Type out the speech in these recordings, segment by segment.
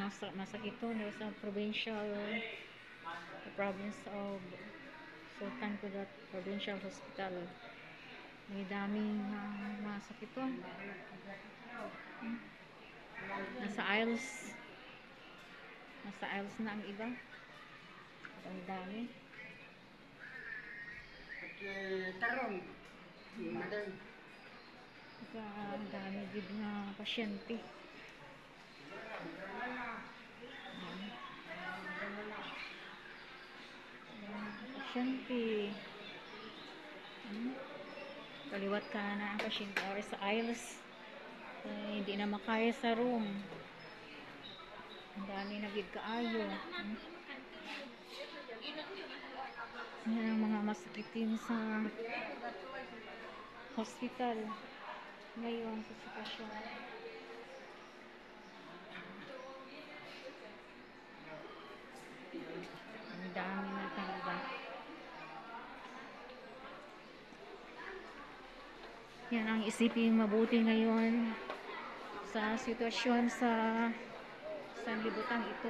masakit to no, sa provincial, the province of Sultan Kudarat Provincial Hospital. May daming mga sakit to. Nasa aisles na ang iba. Ang dami. Tarong. Madam. Ang dami gid nga pasyente. Pasyente. Kaliwat ka na ang pasyente or sa aisles. Hindi na makaya sa room. Ang dami na gid kaayo. Yan ang mga masakitin sa hospital ngayon sa sitwasyon. Ang dami na talaga. Yan ang isipin mabuti ngayon sa sitwasyon sa sanlibutan ito.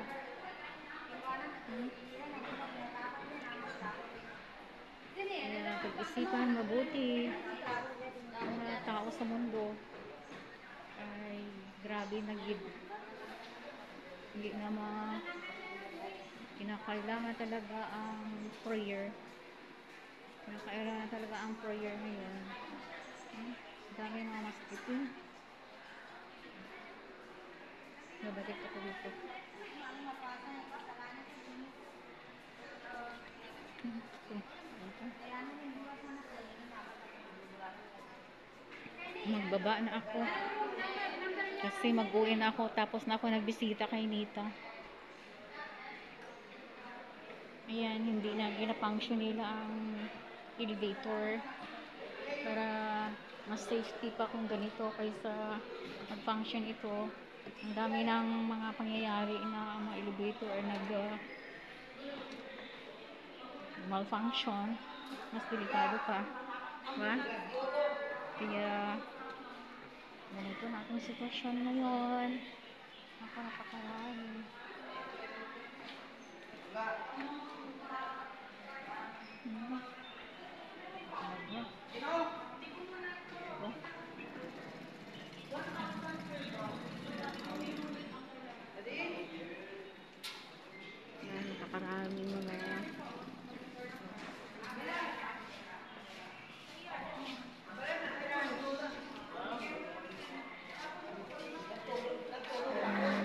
Kaya pag-isipan mabuti ang mga tao sa mundo ay grabe na gid. Hindi na kinakailangan talaga ang prayer. Kinakailangan talaga ang prayer ngayon. Dami mga masakitin. Nabalik ako dito. Magbaba na ako kasi mag-uwi na ako, tapos na ako nagbisita kay Nita. Ayan, hindi na gina-function nila ang elevator para mas safety pa kung ganito kaysa mag-function ito. Ang dami ng mga pangyayari na ang mga elevator ay malfunction, mas delikado pa, diba? Kaya ganito na atong sitwasyon ngayon.